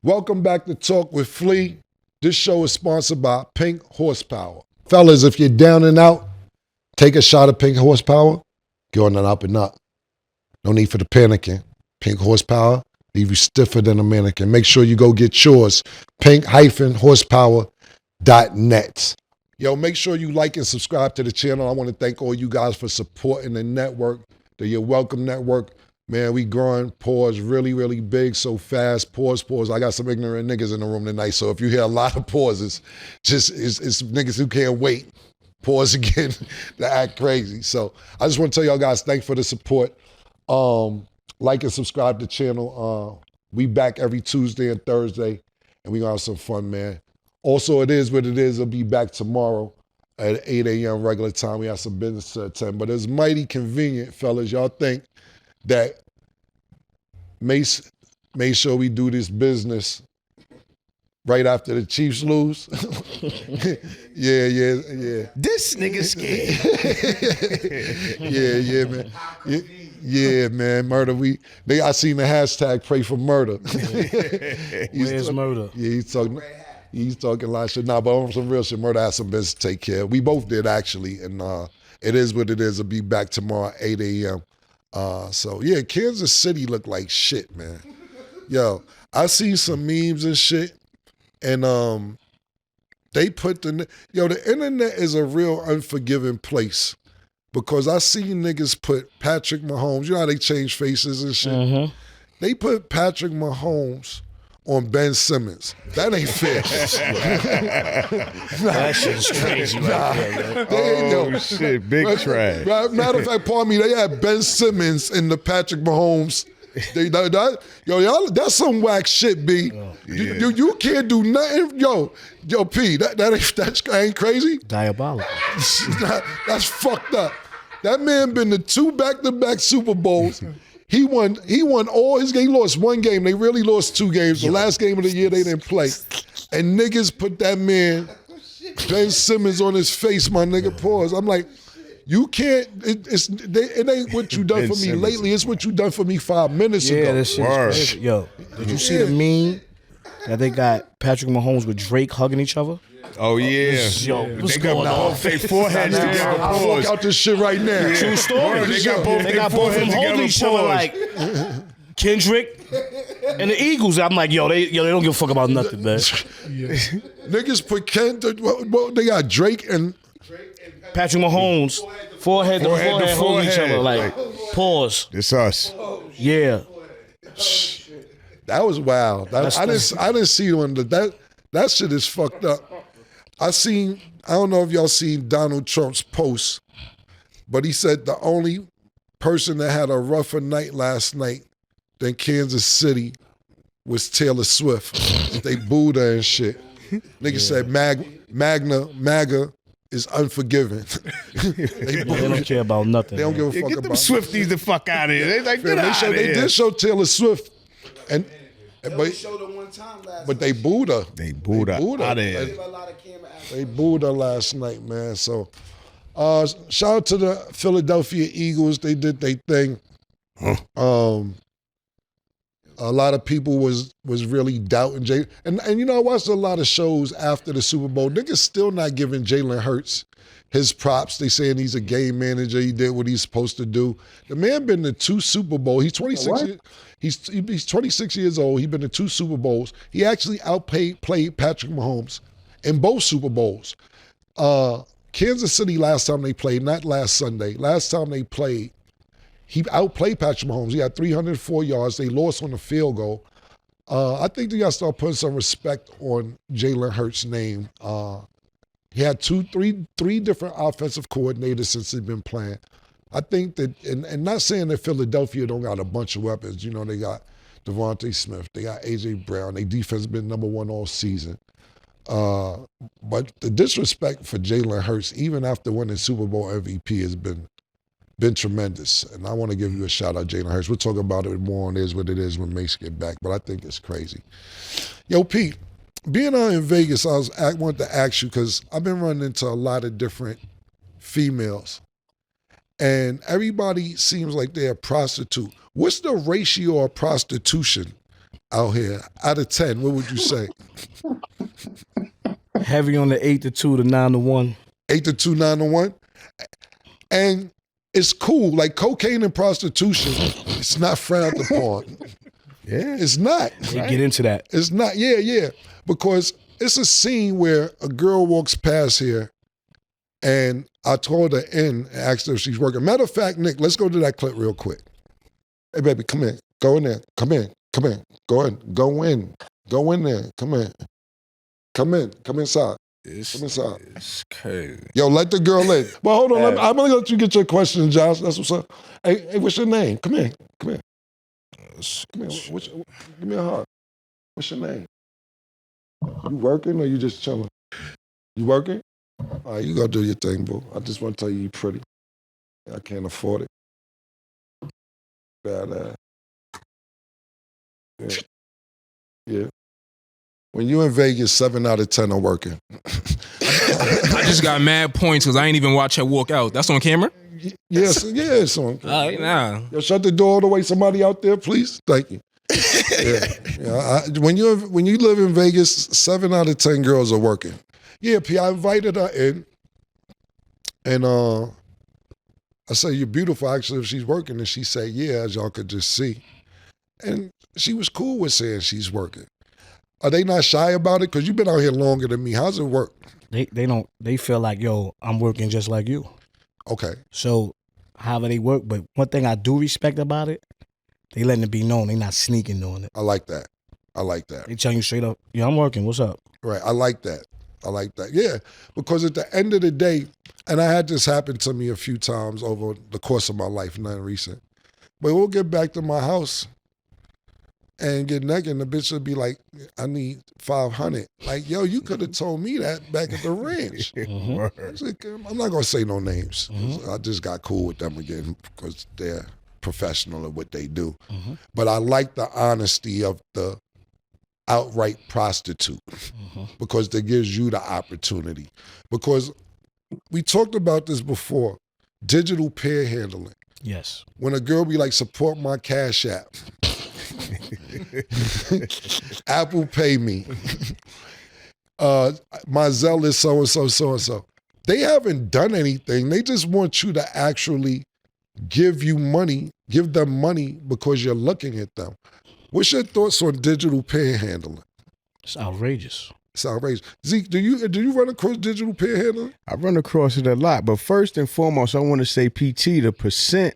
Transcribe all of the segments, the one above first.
Welcome back to Talk with Flea. This show is sponsored by Pink Horsepower. Fellas, if you're down and out, take a shot of Pink Horsepower. Get on an up and up. No need for the panicking. Pink Horsepower, leave you stiffer than a mannequin. Make sure you go get yours. pink-horsepower.net. Yo, make sure you like and subscribe to the channel. I want to thank all you guys for supporting the network, the You're Welcome Network. Man, we growing. Pause really, really big, so fast. Pause. I got some ignorant niggas in the room tonight, so if you hear a lot of pauses, just it's niggas who can't wait. Pause again to act crazy. So I just want to tell y'all guys, thanks for the support. Like and subscribe to the channel. We back every Tuesday and Thursday, and we gonna have some fun, man. Also, it is what it is. I'll be back tomorrow at 8 a.m. regular time. We have some business to attend, but it's mighty convenient, fellas. Y'all think that make sure we do this business right after the Chiefs lose. yeah. This nigga scared. yeah, man. Yeah, man. Murder. I seen the hashtag pray for murder. Where's murder? Yeah, he's talking a lot of shit. Nah, but on some real shit, murder has some business to take care of. We both did actually, and it is what it is. I'll be back tomorrow at 8 a.m. So yeah, Kansas City look like shit, man. Yo, I seen some memes and shit, and they put the internet is a real unforgiving place because I seen niggas put Patrick Mahomes. You know how they change faces and shit. Mm-hmm. They put Patrick Mahomes on Ben Simmons. That ain't fair. That shit is crazy right there, man. Shit, big trash. Matter of fact, pardon me, they had Ben Simmons in the Patrick Mahomes. That's some whack shit, B. You can't do nothing. Yo, P, that ain't crazy? Diabolical. That's fucked up. That man been to 2 back-to-back Super Bowls. He won all his games. He lost one game. They really lost 2 games. The last game of the year they didn't play. And niggas put that man, Ben Simmons, on his face, my nigga. Pause. I'm like, you can't, it ain't what you done for me lately. It's what you done for me 5 minutes ago. Yeah, that shit is crazy. Yo, did you see the meme that they got Patrick Mahomes with Drake hugging each other? Oh yeah. Yo, what's they got going on? their foreheads together. I'll fuck out this shit right now. True story. They got both They got both of them holding each other like Kendrick and the Eagles. I'm like, yo, they don't give a fuck about nothing, man. Niggas put they got Drake and Patrick Mahomes, forehead to forehead holding each other like, pause. It's us. Yeah. that was wild. I didn't see one. That shit is fucked up. I don't know if y'all seen Donald Trump's post, but he said the only person that had a rougher night last night than Kansas City was Taylor Swift. They booed her and shit. Nigga said MAGA is unforgiving. They don't care about nothing. They don't give a fuck Get them about Swifties the fuck out of here. They like, get out of They here. did show Taylor Swift, but showed her one time last they booed her. They booed her out of here. They booed her last night, man. So, shout out to the Philadelphia Eagles. They did their thing. A lot of people was really doubting Jalen. And you know, I watched a lot of shows after the Super Bowl. Niggas still not giving Jalen Hurts his props. They saying he's a game manager. He did what he's supposed to do. The man been to 2 Super Bowls. He's 26. He's 26 years old. He's been to 2 Super Bowls. He actually played Patrick Mahomes in both Super Bowls. Kansas City last time they played, not last Sunday. Last time they played, he outplayed Patrick Mahomes. He had 304 yards. They lost on a field goal. I think they got to start putting some respect on Jalen Hurts' name. He had three different offensive coordinators since he's been playing. I think that, and not saying that Philadelphia don't got a bunch of weapons. You know, they got Devontae Smith. They got A.J. Brown. Their defense has been #1 all season. But the disrespect for Jalen Hurts, even after winning Super Bowl MVP, has been tremendous. And I want to give you a shout out, Jalen Hurts. We'll talk about it more on Is What It Is when Mace get back, but I think it's crazy. Yo, Pete, being out in Vegas, I wanted to ask you, because I've been running into a lot of different females, and everybody seems like they're a prostitute. What's the ratio of prostitution out here, out of 10, what would you say? Heavy on the 8 to 2 to 9 to 1. 8 to 2, 9 to 1. And it's cool. Like cocaine and prostitution, it's not frowned upon. Yeah. It's not. They get into that. It's not. Yeah. Because it's a scene where a girl walks past here and I told her in and asked her if she's working. Matter of fact, Nick, let's go to that clip real quick. Hey, baby, come in. Go in there. Come in. Go in. Go in there. Come in. Come inside. Come inside. It's crazy. Yo, let the girl in. But hold on, I'm gonna let you get your question, Josh. That's what's up. Hey, what's your name? Come here. Come here. Give me a hug. What's your name? You working or you just chilling? You working? All right, you go do your thing, boo. I just want to tell you you're pretty. I can't afford it. Bad ass. Yeah. When you in Vegas, 7 out of 10 are working. I just got mad points because I ain't even watch her walk out. That's on camera? Yes, it's on camera. All right, nah. Yo, shut the door all the way. Somebody out there, please. Thank you. When you live in Vegas, 7 out of 10 girls are working. Yeah, P, I invited her in, and I said, you're beautiful, actually, if she's working. And she said, yeah, as y'all could just see. And she was cool with saying she's working. Are they not shy about it? Because you've been out here longer than me. How's it work? They feel like, yo, I'm working just like you. Okay. So however they work, but one thing I do respect about it, they letting it be known. They not sneaking doing it. I like that. They tell you straight up, yeah, I'm working. What's up? Right. I like that. Yeah. Because at the end of the day, and I had this happen to me a few times over the course of my life, nothing recent. But we'll get back to my house and get naked, and the bitch would be like, I need 500. Like, yo, you could have told me that back at the ranch. I'm not going to say no names. I just got cool with them again because they're professional at what they do. But I like the honesty of the outright prostitute because that gives you the opportunity. Because we talked about this before, digital peer handling. Yes. When a girl be like, support my Cash App. Apple Pay me. My Zelle is so-and-so. They haven't done anything. They just want you to actually give them money because you're looking at them. What's your thoughts on digital panhandling? It's outrageous. Zeke, do you run across digital panhandling? I run across it a lot, but first and foremost, I want to say, PT, the percent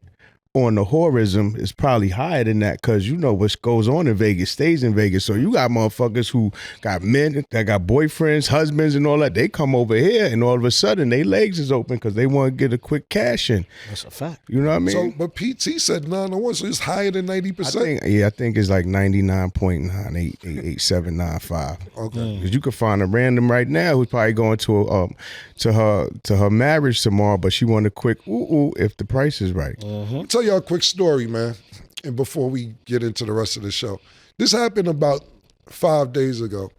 on the whorism is probably higher than that because you know what goes on in Vegas stays in Vegas. So you got motherfuckers who got men that got boyfriends, husbands, and all that. They come over here and all of a sudden their legs is open because they want to get a quick cash in. That's a fact. You know what I mean? So, but PT said 901, so it's higher than 90%. I think it's like 99.98795. Okay. Because you could find a random right now who's probably going to her marriage tomorrow, but she want a quick ooh if the price is right. I'll tell y'all a quick story, man, and before we get into the rest of the show. This happened about 5 days ago,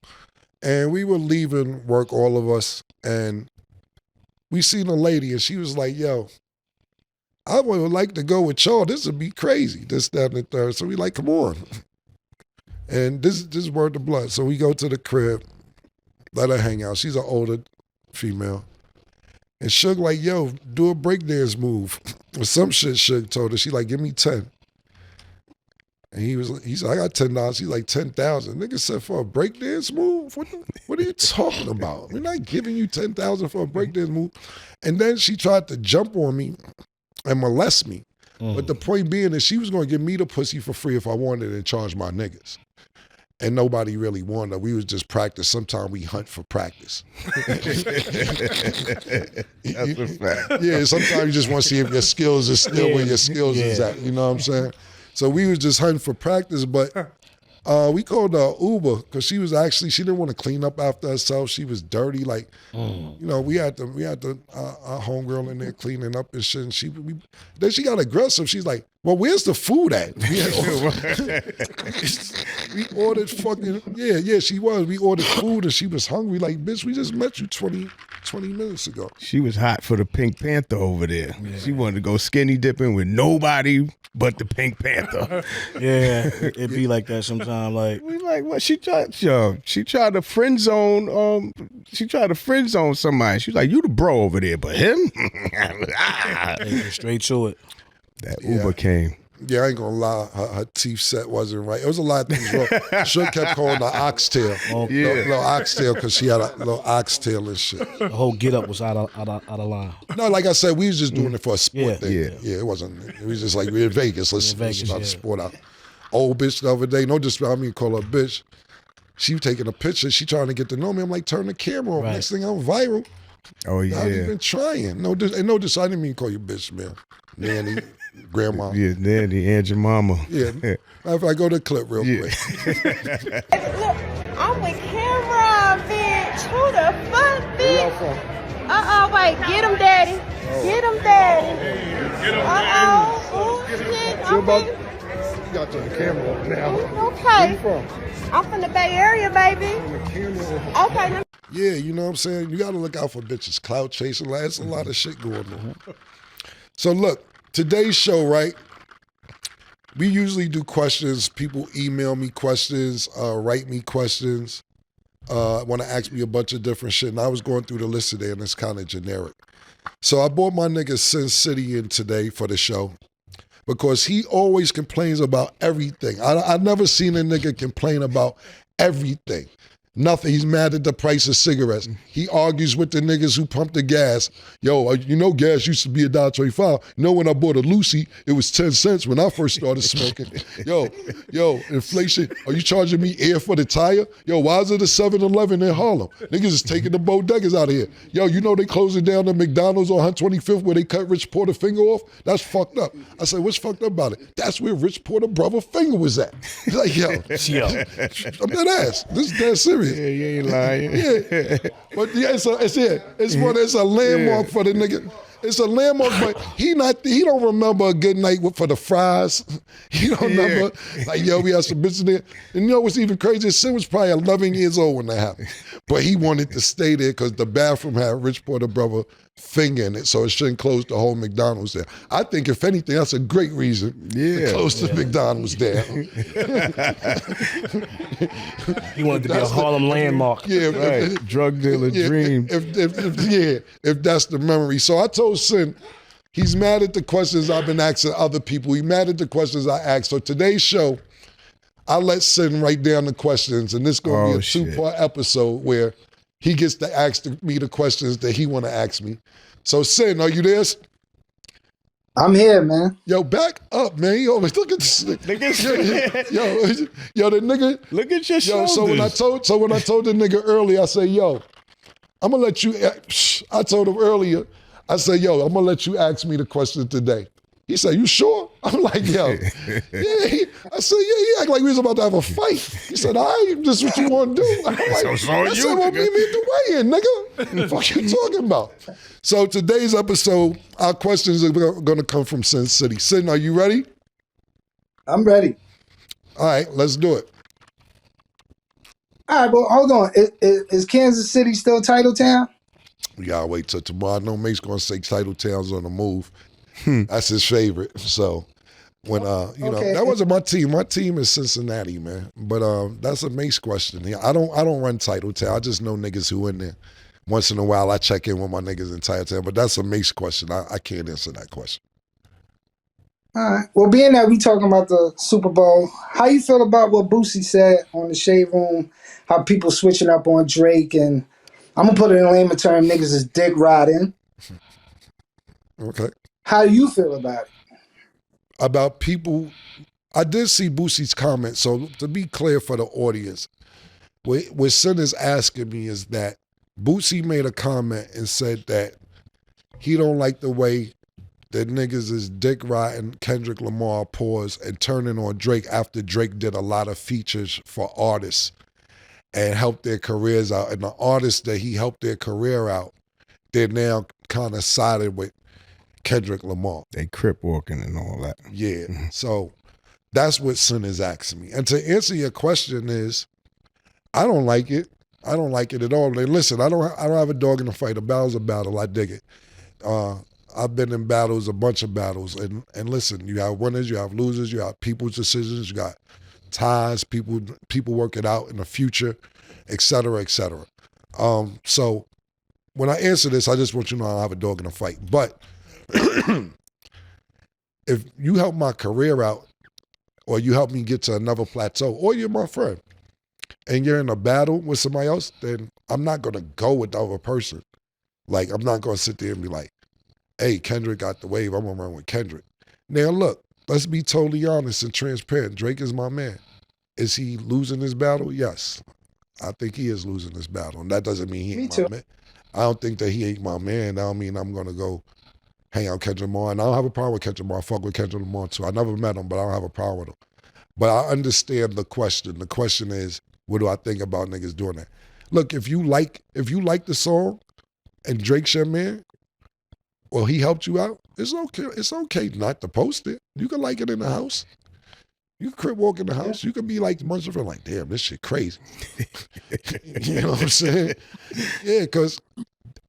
and we were leaving work, all of us, and we seen a lady, and she was like, yo, I would like to go with y'all. This would be crazy, this, that, and the third. So we like, come on. And this is word to blood. So we go to the crib, let her hang out. She's an older female. And Suge like, yo, do a breakdance move. Or some shit Suge told her. She like, give me 10. And he said, I got $10. He's like, 10,000. Nigga said, for a breakdance move? What are you talking about? We're not giving you 10,000 for a breakdance move. And then she tried to jump on me and molest me. But the point being is she was going to give me the pussy for free if I wanted it and charge my niggas. And nobody really wanted her. We was just practice. Sometimes we hunt for practice. That's a fact. Yeah, sometimes you just want to see if your skills are still where your skills is at. You know what I'm saying? So we was just hunting for practice, but we called her Uber because she didn't want to clean up after herself. She was dirty. Like, you know, we had our homegirl in there cleaning up and shit. And then she got aggressive. She's like, well, where's the food at? We ordered fucking, she was. We ordered food and she was hungry. Like, bitch, we just met you 20 20 minutes ago. She was hot for the Pink Panther over there. Yeah. She wanted to go skinny dipping with nobody but the Pink Panther. Yeah, it be like that sometimes. Like we like what she tried. She tried to friend zone. She tried to friend zone somebody. She's like, "You the bro over there, but him." Straight to it. That Uber came. Yeah, I ain't gonna lie. Her teeth set wasn't right. It was a lot of things wrong. She kept calling her oxtail. Little oxtail, because she had a little oxtail and shit. The whole get up was out of line. No, like I said, we was just doing it for a sport thing. Yeah, it wasn't. It was just like, we're in Vegas. Let's start the sport out. Old bitch the other day, no disrespect, I mean, call her a bitch. She was taking a picture. She trying to get to know me. I'm like, turn the camera on. Right. Next thing I'm viral. Oh, yeah. Not even trying. No, I didn't mean to call you bitch, man. Nanny, grandma. Yeah, nanny and your mama. Yeah. If I go to the clip real quick. Look, I'm with Cameron, bitch. Who the fuck, bitch? Wait. Get him, daddy. Get him, daddy. Oh, shit. You got the camera up now. Okay. Where you from? I'm from the Bay Area, baby. Okay. Yeah, you know what I'm saying? You got to look out for bitches. Clout chasing. There's a lot of shit going on. So look, today's show, right? We usually do questions. People email me questions, write me questions, want to ask me a bunch of different shit. And I was going through the list today, and it's kind of generic. So I brought my nigga Sin City in today for the show because he always complains about everything. I never seen a nigga complain about everything. Nothing. He's mad at the price of cigarettes. He argues with the niggas who pump the gas. Yo, you know gas used to be $1.25. You know when I bought a Lucy, it was 10 cents when I first started smoking. Yo, inflation. Are you charging me air for the tire? Yo, why is it a 7-Eleven in Harlem? Niggas is taking the bodegas out of here. Yo, you know they closing down the McDonald's on 125th where they cut Rich Porter finger off? That's fucked up. I said, what's fucked up about it? That's where Rich Porter brother finger was at. He's like, yo. I'm dead ass. This is dead serious. Yeah, you ain't lying. Yeah, but yeah, it's a landmark for the nigga. It's a landmark, but he don't remember a good night for the fries. He don't remember, like, yo, we had some bitches there. And you know what's even crazy? Sin was probably 11 years old when that happened. But he wanted to stay there because the bathroom had Rich Porter brother finger in it, so it shouldn't close the whole McDonald's there. I think, if anything, that's a great reason to close the McDonald's down. He wanted to be a Harlem landmark. Yeah, right. Drug dealer dream. If that's the memory. So I told Sin, he's mad at the questions I've been asking other people. He's mad at the questions I asked. So today's show, I let Sin write down the questions, and this is going to be a two-part episode where he gets to ask me the questions that he want to ask me. So, Sin, are you there? I'm here, man. Yo, back up, man. Yo, look at this. Yo, the nigga. Look at your shoulders. So when I told the nigga earlier, I said, yo, I'm gonna let you. I told him earlier, I said, yo, I'm gonna let you ask me the question today. He said, you sure? I'm like, yo. Yeah. I said, yeah, he act like we was about to have a fight. He said, all right, this is what you want to do. I'm like, I said, well, meet me at the weigh-in, nigga. What the fuck you talking about? So today's episode, our questions are going to come from Sin City. Sin, are you ready? I'm ready. All right, let's do it. All right, but hold on. Is Kansas City still Title Town? We got to wait till tomorrow. I know Make's going to say Title Town's on the move. That's his favorite. So when know, that wasn't my team. My team is Cincinnati, man. But that's a Mace question. Yeah, I don't run Title Town. I just know niggas who in there. Once in a while I check in with my niggas in Title Town. But that's a Mace question. I can't answer that question. All right. Well, being that we talking about the Super Bowl, how you feel about what Boosie said on the Shade Room? How people switching up on Drake, and I'm gonna put it in layman term, niggas is dick riding. Okay. How do you feel about it? About people, I did see Boosie's comment. So to be clear for the audience, what Sin is asking me is that Boosie made a comment and said that he don't like the way that niggas is dick riding Kendrick Lamar and turning on Drake after Drake did a lot of features for artists and helped their careers out. And the artists that he helped their career out, they're now kind of sided with Kendrick Lamar. They crip walking and all that. Yeah. So that's what Sin is asking me. And to answer your question is, I don't like it. I don't like it at all. And listen, I don't have a dog in the fight. A battle's a battle. I dig it. I've been in battles, a bunch of battles, and listen, you have winners, you have losers, you have people's decisions, you got ties, people work it out in the future, et cetera, et cetera. So when I answer this, I just want you to know I don't have a dog in the fight. But if you help my career out, or you help me get to another plateau, or you're my friend, and you're in a battle with somebody else, then I'm not gonna go with the other person. Like, I'm not gonna sit there and be like, hey, Kendrick got the wave, I'm gonna run with Kendrick. Now look, let's be totally honest and transparent. Drake is my man. Is he losing this battle? Yes. I think he is losing this battle. And that doesn't mean he ain't my man. I don't think that he ain't my man. That don't mean I'm gonna go hang out with Kendrick Lamar. And I don't have a problem with Kendrick Lamar. I fuck with Kendrick Lamar too. I never met him, but I don't have a problem with him. But I understand the question. The question is, what do I think about niggas doing that? Look, if you like the song and Drake's your man, or he helped you out, it's okay. It's okay not to post it. You can like it in the house. You can crip walk in the house. You can be like bunch of like, damn, this shit crazy. You know what I'm saying? Yeah,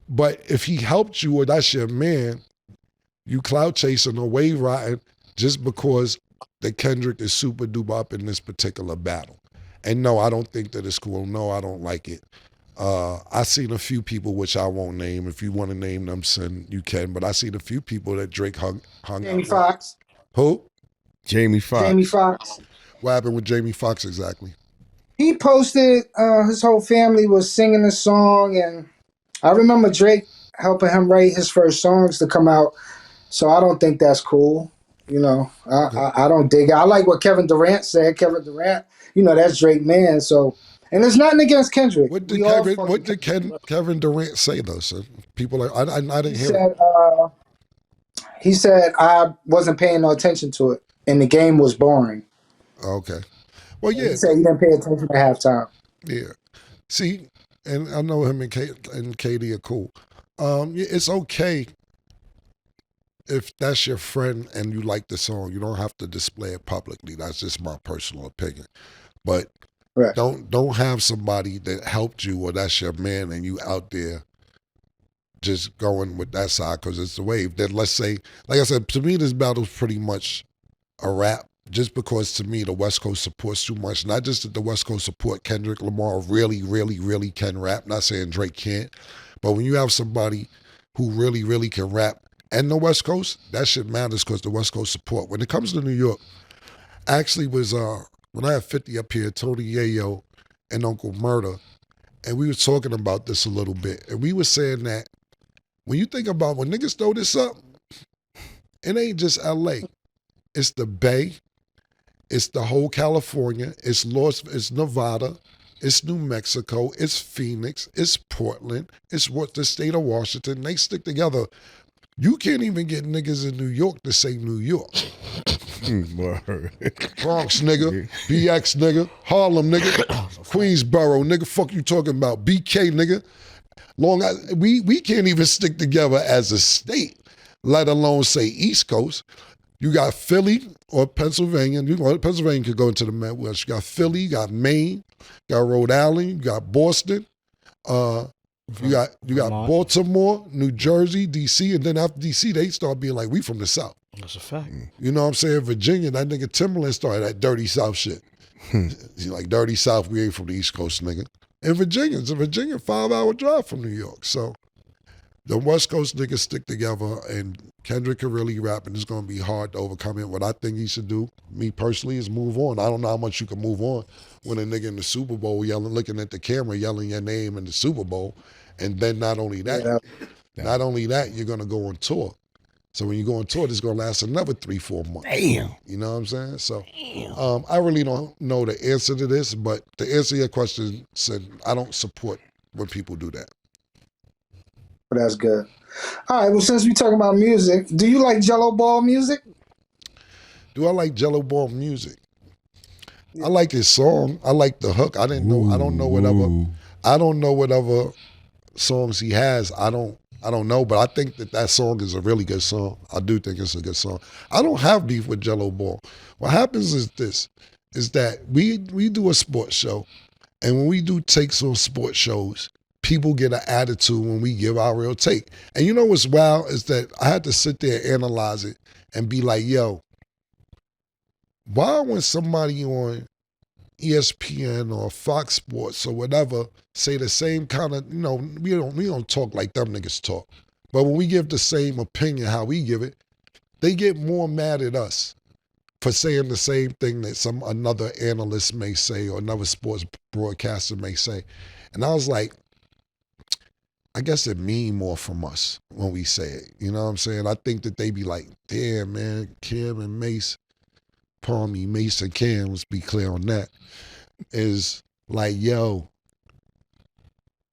but if he helped you or that's your man, you clout chasing or wave riding just because that Kendrick is super duper up in this particular battle. And no, I don't think that it's cool. No, I don't like it. I seen a few people, which I won't name. If you want to name them, son, you can. But I seen a few people that Drake hung Jamie out Foxx. with. Who? Jamie Foxx. Jamie Foxx. What happened with Jamie Foxx exactly? He posted his whole family was singing a song, and I remember Drake helping him write his first songs to come out. So I don't think that's cool. You know, I don't dig it. I like what Kevin Durant said. Kevin Durant, that's Drake man. So, and there's nothing against Kendrick. What did Kevin Durant say though, son? People are I didn't hear it. He said I wasn't paying no attention to it, and the game was boring. Okay. Well, yeah. He said he didn't pay attention at halftime. Yeah. See, and I know him and Katie are cool. It's okay if that's your friend and you like the song. You don't have to display it publicly. That's just my personal opinion. But right. don't have somebody that helped you or that's your man and you out there just going with that side because it's the wave. Then let's say, like I said, to me this battle's pretty much a rap. Just because to me the West Coast supports too much. Not just that the West Coast support Kendrick Lamar really, really, really can rap. Not saying Drake can't. But when you have somebody who really, really can rap and the West Coast, that shit matters because the West Coast support. When it comes to New York, actually was when I had 50 up here, Tony Yayo and Uncle Murder, and we were talking about this a little bit. And we were saying that when you think about when niggas throw this up, it ain't just LA. It's the Bay. It's the whole California. It's Nevada. It's New Mexico. It's Phoenix. It's Portland. It's the state of Washington. They stick together. You can't even get niggas in New York to say New York. Bronx nigga, BX nigga, Harlem nigga, Queensboro nigga. Fuck you talking about? BK nigga. We can't even stick together as a state, let alone say East Coast. You got Philly or Pennsylvania. Pennsylvania could go into the Midwest. You got Philly, you got Maine, you got Rhode Island, you got Boston, you got Baltimore, New Jersey, DC, and then after DC, they start being like, we from the South. That's a fact. You know what I'm saying? Virginia, that nigga Timberland started that dirty South shit. He's like, dirty South, we ain't from the East Coast, nigga. And Virginia, it's a 5-hour drive from New York. So the West Coast niggas stick together, and Kendrick can really rap, and it's going to be hard to overcome it. What I think he should do, me personally, is move on. I don't know how much you can move on when a nigga in the Super Bowl yelling, looking at the camera, yelling your name in the Super Bowl. And then not only that, you're going to go on tour. So when you go on tour, it's going to last another 3-4 months. Damn. You know what I'm saying? So I really don't know the answer to this, but to answer your question, said I don't support when people do that. That's good. All right, well, since we talking about music, do you like Gelo Ball music? Do I like Gelo Ball music? I like his song. I like the hook. I don't know what other songs he has. I don't know, but I think that song is a really good song. I do think it's a good song. I don't have beef with Gelo Ball. What happens is that we do a sports show, And when we do takes on sports shows, people get an attitude when we give our real take. And you know what's wild is that I had to sit there and analyze it and be like, yo, why when somebody on ESPN or Fox Sports or whatever say the same kind of, we don't talk like them niggas talk. But when we give the same opinion how we give it, they get more mad at us for saying the same thing that another analyst may say or another sports broadcaster may say. And I was like, I guess it mean more from us when we say it. You know what I'm saying? I think that they be like, damn, man, Kim and Mace, pardon me, Mace and Cam, let's be clear on that, is like, yo,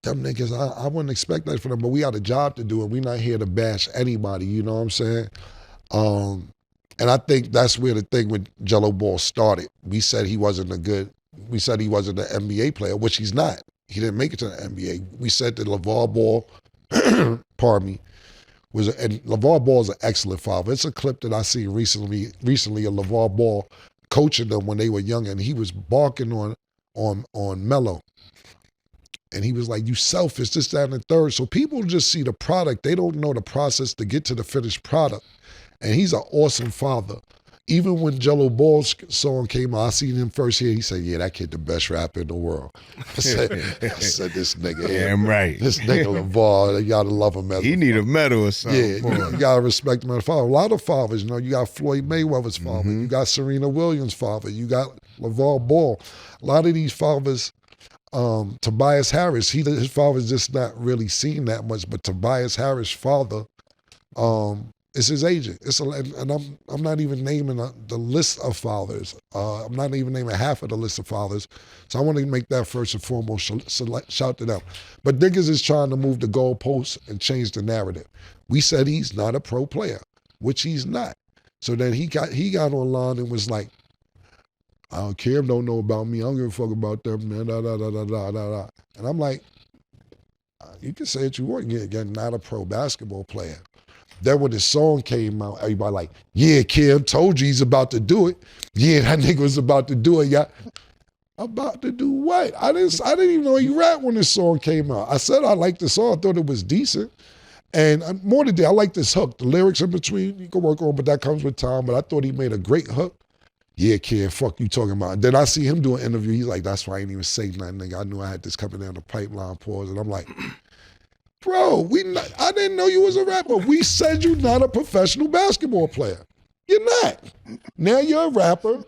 them niggas, I wouldn't expect that for them, but we got a job to do and we not here to bash anybody, you know what I'm saying? And I think that's where the thing with Gelo Ball started. We said he wasn't an NBA player, which he's not. He didn't make it to the NBA. We said that LeVar Ball, pardon me, and LeVar Ball is an excellent father. It's a clip that I seen recently of LeVar Ball coaching them when they were young, and he was barking on Melo. And he was like, you selfish, this, that, and the third. So people just see the product. They don't know the process to get to the finished product. And he's an awesome father. Even when Gelo Ball's song came out, I seen him first here. He said, yeah, that kid the best rapper in the world. I said this nigga. Damn right. This nigga LeVar, you gotta love him. He need a medal or something. Yeah, you gotta respect him as a father. A lot of fathers, you got Floyd Mayweather's father. You got Serena Williams' father. You got LeVar Ball. A lot of these fathers, Tobias Harris, his father's just not really seen that much, but Tobias Harris' father, it's his agent. And I'm not even naming the list of fathers. I'm not even naming half of the list of fathers. So I want to make that first and foremost shout to them. But niggas is trying to move the goalposts and change the narrative. We said he's not a pro player, which he's not. So then he got online and was like, I don't care, don't know about me. I don't give a fuck about them, man. Da, da, da, da, da, da. And I'm like, you can say what you want. You're not a pro basketball player. Then when the song came out, everybody like, yeah, Kim told you he's about to do it. Yeah, that nigga was about to do it. Yeah, about to do what? I didn't even know he rapped when this song came out. I said I liked the song. I thought it was decent. And more than that, I like this hook. The lyrics in between, you can work on, but that comes with time. But I thought he made a great hook. Yeah, kid, fuck you talking about. And then I see him do an interview. He's like, that's why I ain't even say nothing, nigga. I knew I had this coming down the pipeline, pause. And I'm like, bro, I didn't know you was a rapper. We said you're not a professional basketball player. You're not. Now you're a rapper,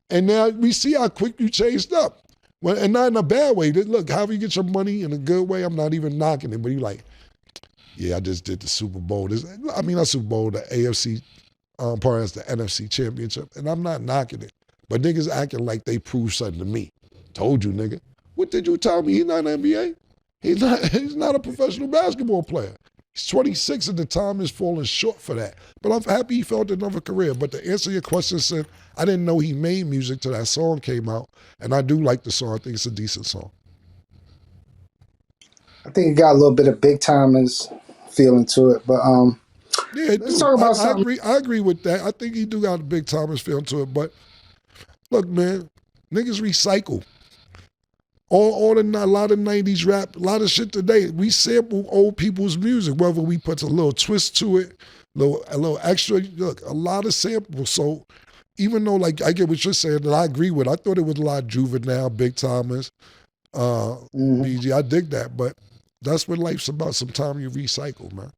and now we see how quick you changed up. Well, and not in a bad way. Look, however you get your money in a good way, I'm not even knocking it. But you're like, yeah, I just did the Super Bowl. Not Super Bowl, the AFC, part as the NFC Championship, and I'm not knocking it. But niggas acting like they proved something to me. Told you, nigga. What did you tell me? He's not an NBA. He's not a professional basketball player. He's 26 and the time is falling short for that. But I'm happy he found another career. But to answer your question, Sid, I didn't know he made music till that song came out. And I do like the song. I think it's a decent song. I think it got a little bit of Big Timers feeling to it. But yeah, let's talk about something. I agree with that. I think he do got a Big Timers feeling to it. But look, man, niggas recycle. A lot of 90s rap, a lot of shit today, we sample old people's music, whether we put a little twist to it, a little extra, look, a lot of samples. So even though, like, I get what you're saying, that I agree with, I thought it was a lot of Juvenile, Big Timers, BG, I dig that, but that's what life's about. Sometimes you recycle, man.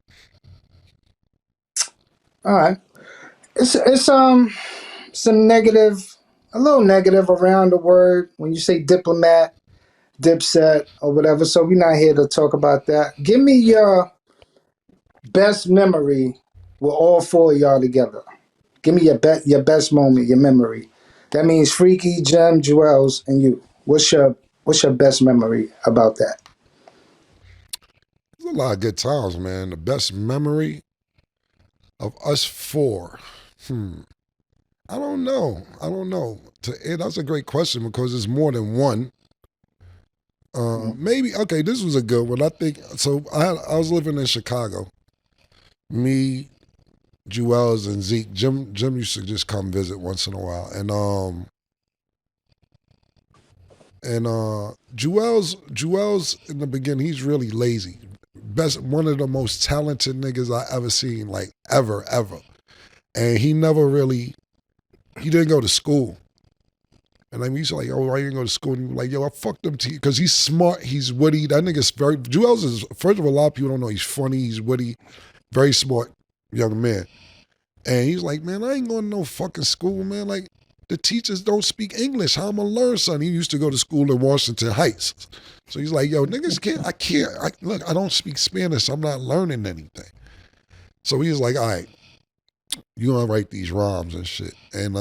All right. It's some negative, a little negative around the word when you say diplomat, Dipset, or whatever. So we're not here to talk about that. Give me your best memory with all four of y'all together. Give me your best moment, your memory. That means Freaky, Jem, Juelz, and you. What's your best memory about that? There's a lot of good times, man. The best memory of us four. I don't know. That's a great question because it's more than one. Maybe, okay, this was a good one. I think, so I was living in Chicago. Me, Juelz, and Zeke. Jim used to just come visit once in a while. And And Juelz in the beginning, he's really lazy. One of the most talented niggas I ever seen, like ever. And he didn't go to school. And I mean, he's like, oh, why you didn't go to school? And he was like, yo, I fucked him to you. Because he's smart, he's witty. That nigga's Juelz is, first of all, a lot of people don't know he's funny, he's witty, very smart young man. And he's like, man, I ain't going to no fucking school, man. Like, the teachers don't speak English. How I'm going to learn something? He used to go to school in Washington Heights. So he's like, yo, niggas look, I don't speak Spanish. I'm not learning anything. So he was like, all right, you going to write these rhymes and shit. And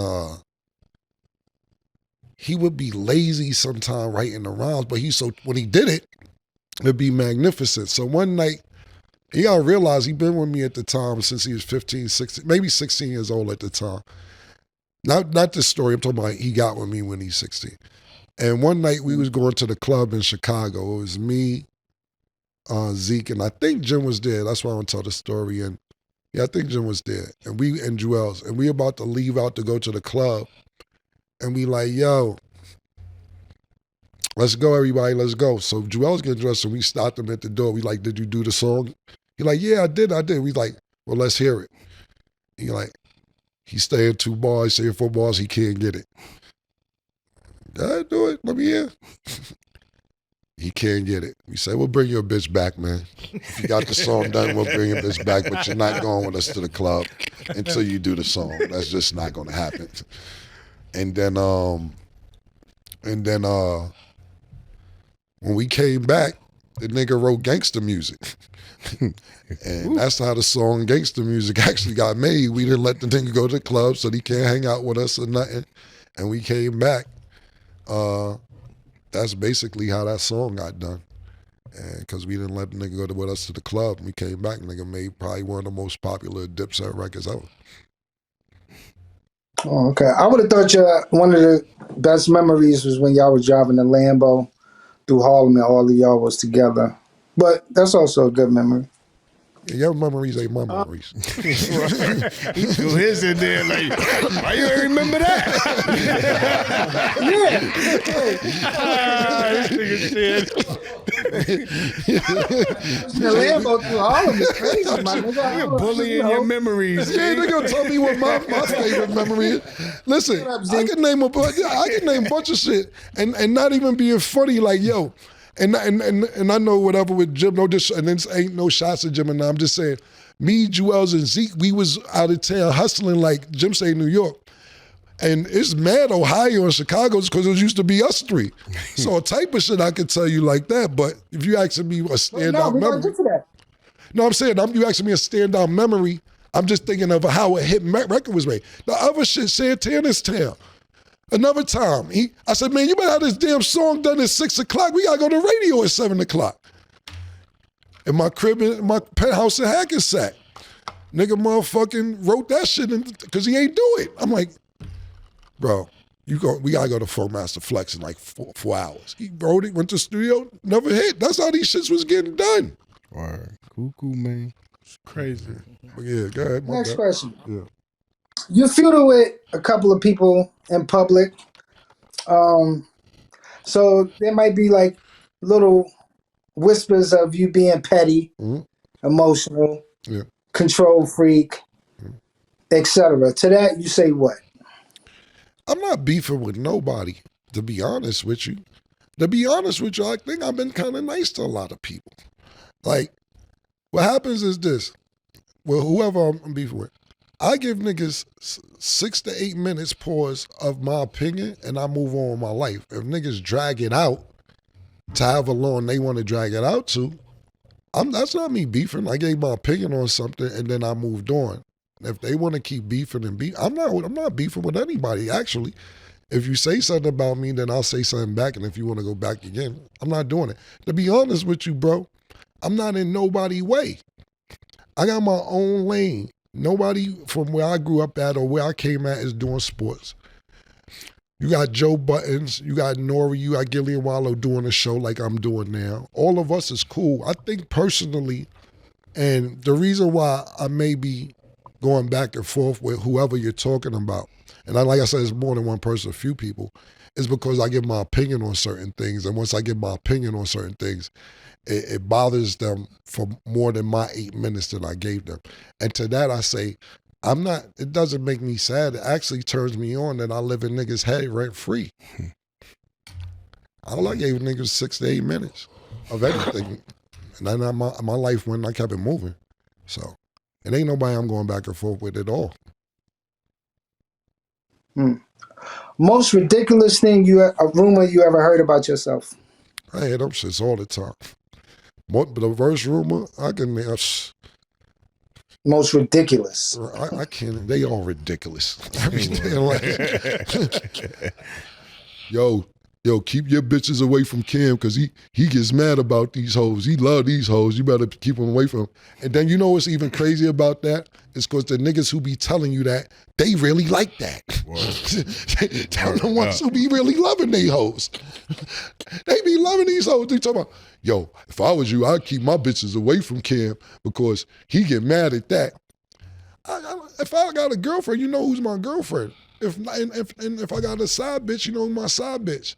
he would be lazy sometime writing the rhymes, but when he did it, it'd be magnificent. So one night, you gotta realize he been with me at the time since he was 15, 16, maybe 16 years old at the time. Not this story, I'm talking about he got with me when he's 16. And one night we was going to the club in Chicago. It was me, Zeke, and I think Jim was there. That's why I want to tell the story. And yeah, I think Jim was there. And Juelz, and we about to leave out to go to the club. And we like, yo, let's go, everybody, let's go. So Juelz getting dressed, and we stopped him at the door. We like, did you do the song? He like, yeah, I did. We like, well, let's hear it. He like, he's saying 2 bars, saying 4 bars, he can't get it. Do it, let me hear. He can't get it. We say, we'll bring your bitch back, man. If you got the song done, we'll bring your bitch back, but you're not going with us to the club until you do the song. That's just not gonna happen. And then when we came back, the nigga wrote gangster music. And that's how the song Gangster Music actually got made. We didn't let the nigga go to the club, so he can't hang out with us or nothing. And we came back. That's basically how that song got done. And because we didn't let the nigga go with us to the club, we came back, nigga made probably one of the most popular Dipset records ever. Oh, okay. I would have thought one of the best memories was when y'all was driving the Lambo through Harlem and all of y'all was together. But that's also a good memory. Yeah, your memories ain't my memories. He threw his in there like, why you ain't remember that? This nigga shit. The Lambo through Harlem is crazy, my nigga. You're bullying your memories. Yeah, they gonna tell me what my favorite memory is. Listen, I can name a bunch of shit and not even being funny. Like, yo, and I know whatever with Jim. No, and this ain't no shots at Jim. And I'm just saying, me, Juelz, and Zeke, we was out of town hustling like Jim say New York. And it's mad Ohio and Chicago because it used to be us 3. So a type of shit I could tell you like that. But if you asking me a standout memory, get to that. No, I'm saying you asking me a standout memory. I'm just thinking of how a hit record was made. The other shit, Santana's Town. Another time, I said, man, you better have this damn song done at 6 o'clock. We gotta go to radio at 7 o'clock. In my crib, in my penthouse in Hackensack. Nigga motherfucking wrote that shit because he ain't do it. I'm like, bro, we gotta go to Funk Master Flex in like 4 hours. He wrote it, went to the studio, never hit. That's how these shits was getting done. Word. Cuckoo, man. It's crazy. But yeah, go ahead. Next question. Yeah. You feuded with a couple of people in public. So there might be like little whispers of you being petty, emotional, control freak, etc. To that, you say what? I'm not beefing with nobody, to be honest with you. To be honest with you, I think I've been kind of nice to a lot of people. Like, what happens is this. Well, whoever I'm beefing with, I give niggas 6 to 8 minutes pause of my opinion and I move on with my life. If niggas drag it out to however long they want to drag it out to, that's not me beefing. I gave my opinion on something and then I moved on. If they want to keep beefing and I'm not beefing with anybody, actually. If you say something about me, then I'll say something back, and if you want to go back again, I'm not doing it. To be honest with you, bro, I'm not in nobody's way. I got my own lane. Nobody from where I grew up at or where I came at is doing sports. You got Joe Buttons, you got Nori, you got Gillian Wallow doing a show like I'm doing now. All of us is cool. I think personally, and the reason why I may be going back and forth with whoever you're talking about. And like I said, it's more than one person, a few people. It's because I give my opinion on certain things. And once I give my opinion on certain things, it bothers them for more than my 8 minutes that I gave them. And to that I say, it doesn't make me sad. It actually turns me on that I live in niggas' head rent free. All I gave niggas 6 to 8 minutes of everything. And then my life went, I kept it moving. So it ain't nobody I'm going back and forth with at all. Most ridiculous thing a rumor you ever heard about yourself? I hear them shits all the time. But the worst rumor, I can Most ridiculous. I can't. They all ridiculous. Everything like, yo, keep your bitches away from Cam because he gets mad about these hoes. He love these hoes. You better keep them away from him. And then you know what's even crazy about that? It's because the niggas who be telling you that, they really like that. They're the ones who be really loving they hoes. They be loving these hoes. They talking about, yo, if I was you, I'd keep my bitches away from Cam because he get mad at that. If I got a girlfriend, you know who's my girlfriend. If I got a side bitch, you know who's my side bitch.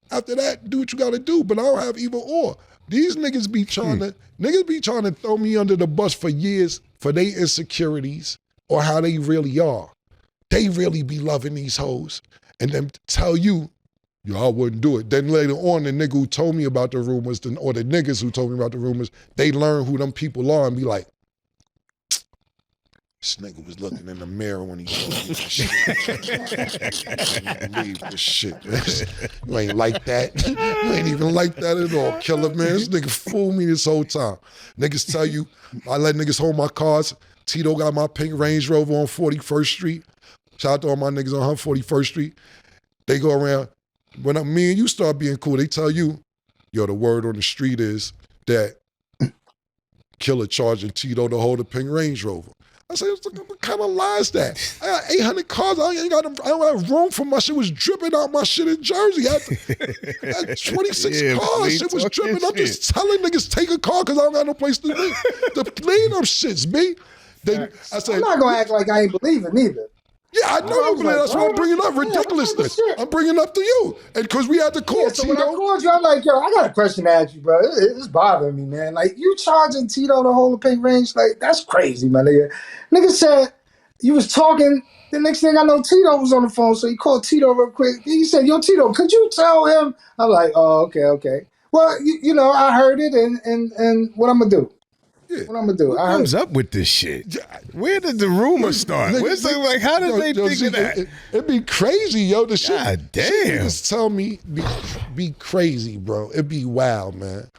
After that, do what you gotta do, but I don't have either or. These niggas be trying to throw me under the bus for years for their insecurities or how they really are. They really be loving these hoes and then tell you, yo, I wouldn't do it. Then later on, the nigga who told me about the rumors, or the niggas who told me about the rumors, they learn who them people are and be like, this nigga was looking in the mirror when he told me this shit. I can't believe this shit. You ain't like that. You ain't even like that at all, Killa, man. This nigga fooled me this whole time. Niggas tell you, I let niggas hold my cars. Tito got my pink Range Rover on 41st Street. Shout out to all my niggas on 41st Street. They go around. When me and you start being cool, they tell you, yo, the word on the street is that Killa charging Tito to hold a pink Range Rover. I said, what kind of lie is that? I got 800 cars. I don't have room for my shit. Was dripping out my shit in Jersey. I had 26 cars. Shit was dripping. I'm just telling niggas take a car because I don't got no place to clean them shits, B. I said, I'm not going to act like I ain't believe it neither. Yeah, I know, but that's why I'm bringing up ridiculousness. I'm bringing up to you. And because we had to call so Tito. when I called you, I'm like, yo, I got a question to ask you, bro. It's bothering me, man. Like, you charging Tito to hold a pink Range? Like, that's crazy, my nigga. Nigga said you was talking. The next thing I know, Tito was on the phone, so he called Tito real quick. He said, yo, Tito, could you tell him? I'm like, oh, okay. Well, you know, I heard it, and what I'm going to do? Yeah. What I'm gonna do? Who comes up with this shit? Where did the rumor start? How did they think of that? It'd be crazy, yo. The shit. God damn. Just tell me, be crazy, bro. It'd be wild, man.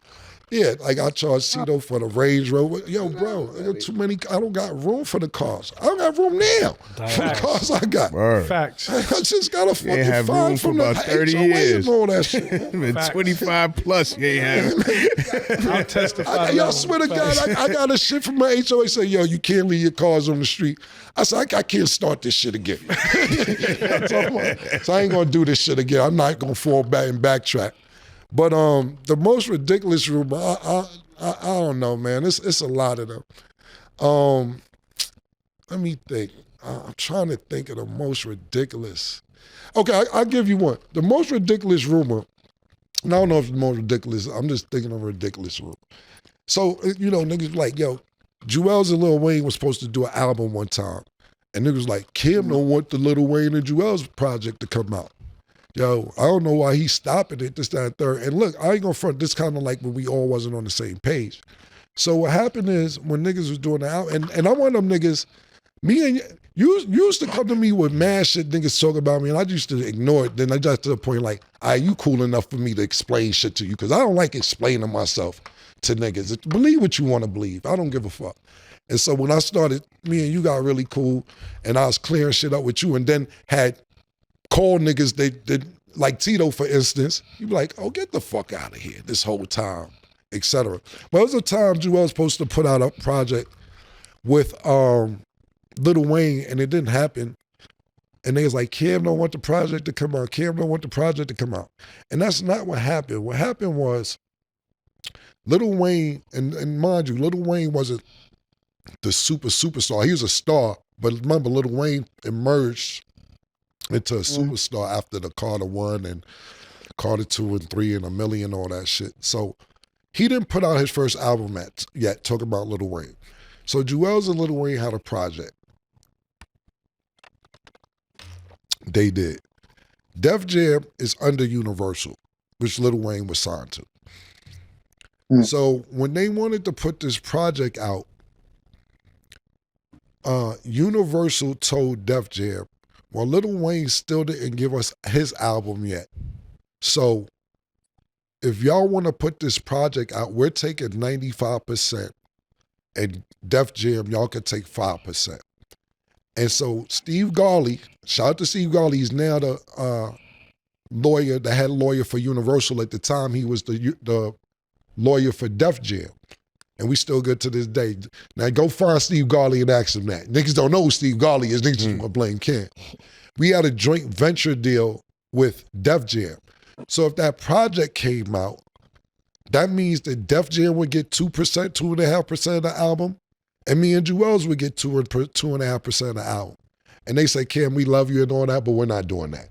Yeah, like I charge Tito for the Range Rover. Yo, bro, I got too many. I don't got room for the cars. I don't got room now for the cars I got. Word. Facts. I just got a fucking have fine room from for the about 30 HOA years. and all that shit. Been 25 plus, you ain't have. I'll testify. Y'all swear to God, I got a shit from my HOA say, yo, you can't leave your cars on the street. I said, I can't start this shit again. So I ain't gonna do this shit again. I'm not gonna fall back and backtrack. But the most ridiculous rumor, I don't know, man. It's a lot of them. Let me think. I'm trying to think of the most ridiculous. Okay, I'll give you one. The most ridiculous rumor, and I don't know if it's the most ridiculous, I'm just thinking of a ridiculous rumor. So, you know, niggas like, yo, Juelz and Lil Wayne was supposed to do an album one time. And niggas like, Kim don't want the Lil Wayne and Juelz project to come out. Yo, I don't know why he's stopping it, this, that, and third. And look, I ain't gonna front, this kind of like when we all wasn't on the same page. So what happened is when niggas was doing the album, and I'm one of them niggas, me and you used to come to me with mad shit niggas talk about me, and I used to ignore it. Then I got to the point like, you cool enough for me to explain shit to you, because I don't like explaining myself to niggas. Believe what you want to believe. I don't give a fuck. And so when I started, me and you got really cool, and I was clearing shit up with you, and then had call niggas, they like Tito, for instance, you be like, oh, get the fuck out of here this whole time, etc. But it was a time Juelz was supposed to put out a project with Lil Wayne, and it didn't happen. And they was like, Cam don't want the project to come out. Cam don't want the project to come out. And that's not what happened. What happened was Lil Wayne, and mind you, Lil Wayne wasn't the superstar. He was a star, But remember, Lil Wayne emerged into a superstar after the Carter 1 and Carter 2 and 3 and A Million, all that shit. So he didn't put out his first album yet, talking about Lil Wayne. So Juelz and Lil Wayne had a project. They did. Def Jam is under Universal, which Lil Wayne was signed to. So when they wanted to put this project out, Universal told Def Jam, well, Lil Wayne still didn't give us his album yet. So if y'all want to put this project out, we're taking 95%. And Def Jam, y'all can take 5%. And so Steve Garley, shout out to Steve Garley, he's now the lawyer, the head lawyer for Universal. At the time, he was the lawyer for Def Jam. And we still good to this day. Now go find Steve Garley and ask him that. Niggas don't know who Steve Garley is. Niggas just want to blame Ken. We had a joint venture deal with Def Jam. So if that project came out, that means that Def Jam would get 2%, 2.5% of the album, and me and Juelz would get 2.5% of the album. And they say, Cam, we love you and all that, but we're not doing that.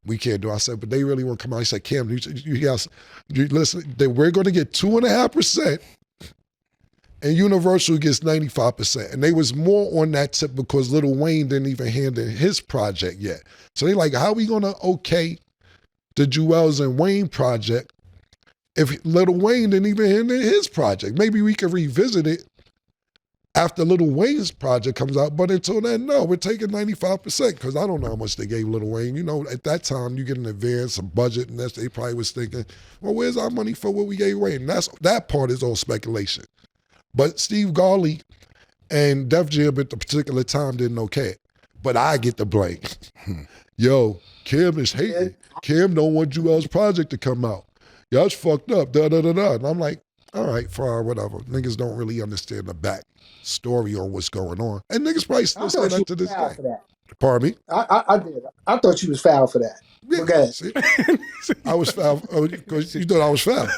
We can't do it. I said, but they really want to come out. He said, Cam, you listen, we're going to get 2.5%, and Universal gets 95%. And they was more on that tip because Lil Wayne didn't even hand in his project yet. So they like, how are we going to okay the Juelz and Wayne project if Lil Wayne didn't even hand in his project? Maybe we could revisit it after Lil Wayne's project comes out, but until then, no, we're taking 95% because I don't know how much they gave Lil Wayne. You know, at that time, you get an advance, a budget, and they probably was thinking, well, where's our money for what we gave Wayne? And that part is all speculation. But Steve Garley and Def Jam at the particular time didn't okay it. But I get the blame. Yo, Kim is hating. Kim don't want Juelz's project to come out. Y'all's fucked up, da-da-da-da. And I'm like, all right, fine, whatever. Niggas don't really understand the back story on what's going on. And niggas probably still say that to this day. Pardon me? I did. I thought you was foul for that. Yeah, okay. See? I was foul because you thought I was foul.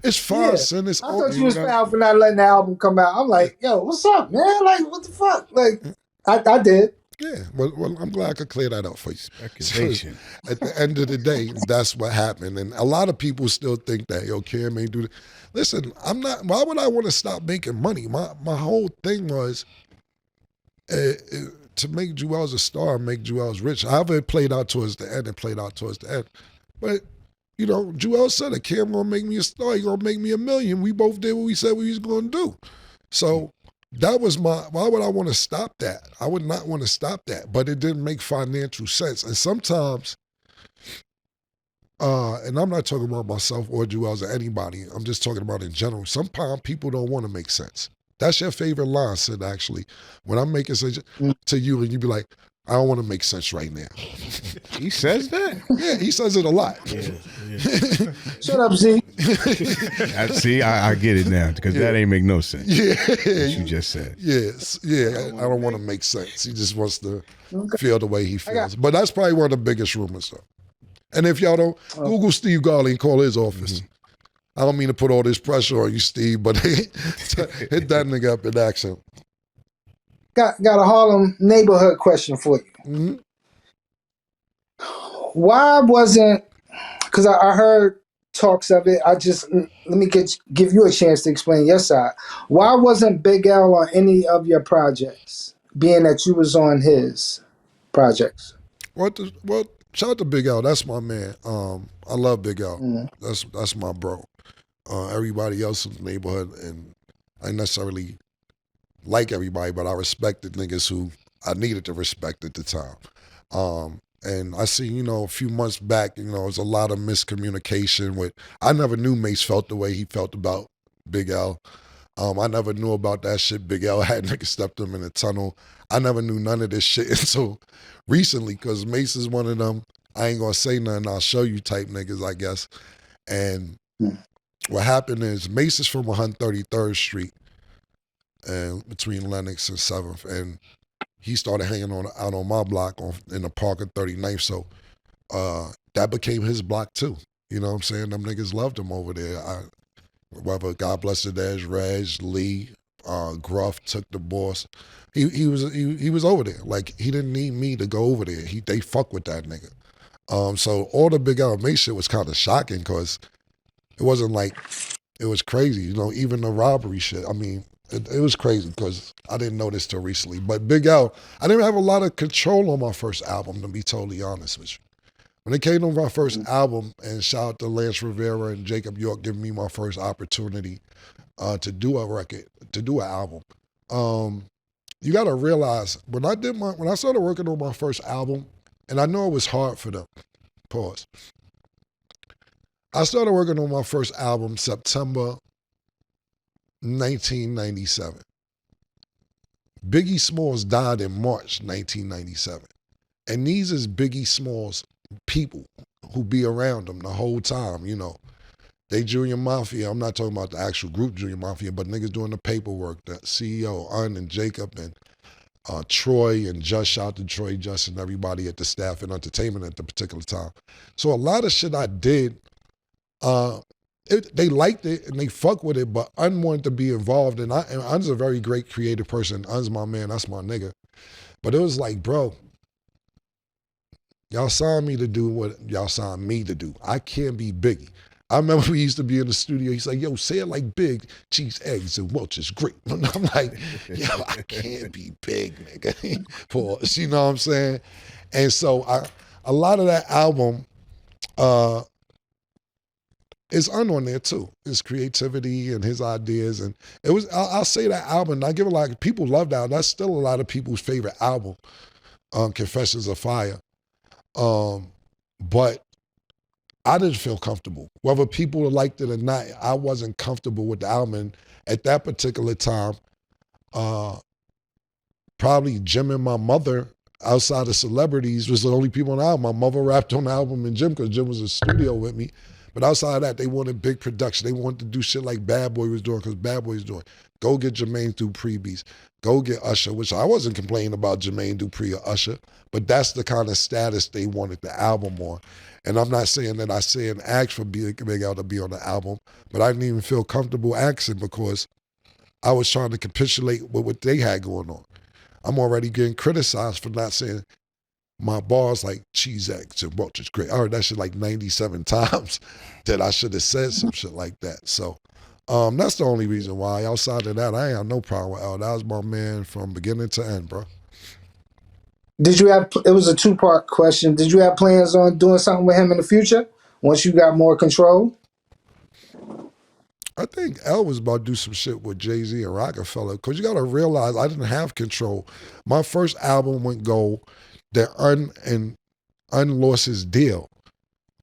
It's fine, son. It's I thought you was foul for not letting the album come out. I'm like, yo, what's up, man? Like, what the fuck? Like, I did. Yeah, well, I'm glad I could clear that up for you. Accusation. At the end of the day, that's what happened. And a lot of people still think that, yo, Cam ain't do that. Listen, I'm not, why would I want to stop making money? My whole thing was to make Juelz a star, make Juelz rich. However it played out towards the end, it played out towards the end. But, you know, Juelz said it, Cam gonna make me a star, he gonna make me $1 million. We both did what we said we was gonna do. So that was why would I want to stop that? I would not want to stop that, but it didn't make financial sense. And sometimes, and I'm not talking about myself or Juelz or anybody, I'm just talking about in general. Sometimes people don't want to make sense. That's your favorite line, Sid, actually. When I'm making sense to you and you be like, I don't want to make sense right now. He says that? Yeah, he says it a lot. Yeah. Shut up, Z. See, I get it now because that ain't make no sense. Yeah. What you just said. Yes. Yeah, I don't want to make sense. He just wants to feel the way he feels. But that's probably one of the biggest rumors, though. And if y'all don't, Google Steve Garley and call his office. I don't mean to put all this pressure on you, Steve, but hit that nigga up and ask him. Got a Harlem neighborhood question for you. Why wasn't, because I heard talks of it, let me give you a chance to explain your side. Why wasn't Big L on any of your projects, being that you was on his projects? Well, shout out to Big L. That's my man. I love Big L. That's my bro. Everybody else in the neighborhood, and I didn't necessarily like everybody, but I respected niggas who I needed to respect at the time. And I see, a few months back, there was a lot of miscommunication with, I never knew Mace felt the way he felt about Big L. I never knew about that shit Big L had. Niggas stepped him in the tunnel. I never knew none of this shit until recently, because Mace is one of them, I ain't gonna say nothing, I'll show you type niggas, I guess. And what happened is Mace is from 133rd Street, and between Lenox and 7th, and he started hanging out on my block in the park of 39th, so that became his block too. You know what I'm saying? Them niggas loved him over there. Whether God bless the dash, Reg, Lee, Gruff took the boss. He was over there. Like, he didn't need me to go over there. They fuck with that nigga. So all the Big LMA shit was kind of shocking because it wasn't like it was crazy. You know, even the robbery shit. I mean, it was crazy because I didn't know this till recently. But Big L, I didn't have a lot of control on my first album, to be totally honest with you. When it came to my first album, and shout out to Lance Rivera and Jacob York giving me my first opportunity to do a record, to do an album. You got to realize when I started working on my first album, and I know it was hard for them. Pause. I started working on my first album September 1997. Biggie Smalls died in March 1997. And these is Biggie Smalls people who be around him the whole time, you know. They Junior Mafia. I'm not talking about the actual group Junior Mafia, but niggas doing the paperwork, the CEO, Un and Jacob and Troy and Just, shout out to Troy, Just, and everybody at the staff and entertainment at the particular time. So a lot of shit I did, they liked it and they fuck with it, but Un wanted to be involved. And Un's a very great creative person. Un's my man, that's my nigga. But it was like, bro, y'all signed me to do what y'all signed me to do. I can't be Biggie. I remember we used to be in the studio. He's like, yo, say it like Big, cheese, eggs, and Welch is great. And I'm like, yo, I can't be Big, nigga. Pause, you know what I'm saying? And so a lot of that album is on there too. His creativity and his ideas. And it was, I'll say that album, and I give a lot, people love that. That's still a lot of people's favorite album, Confessions of Fire. But I didn't feel comfortable. Whether people liked it or not, I wasn't comfortable with the album. And at that particular time, probably Jim and my mother, outside of celebrities, was the only people on the album. My mother rapped on the album and Jim, because Jim was in the studio with me. But outside of that, they wanted big production. They wanted to do shit like Bad Boy was doing, because Bad Boy was doing. Go get Jermaine Dupri beats. Go get Usher, which I wasn't complaining about Jermaine Dupri or Usher, but that's the kind of status they wanted the album on. And I'm not saying that I say and asked for Big L to be on the album, but I didn't even feel comfortable asking because I was trying to capitulate with what they had going on. I'm already getting criticized for not saying my bars like cheese, eggs, and Welch is great. I heard that shit like 97 times that I should have said some shit like that. So that's the only reason why. Outside of that, I ain't have no problem with L. That was my man from beginning to end, bro. Did you have, it was a two-part question. Did you have plans on doing something with him in the future once you got more control? I think L was about to do some shit with Jay-Z and Rockefeller, because you got to realize I didn't have control. My first album went gold. That Un lost his deal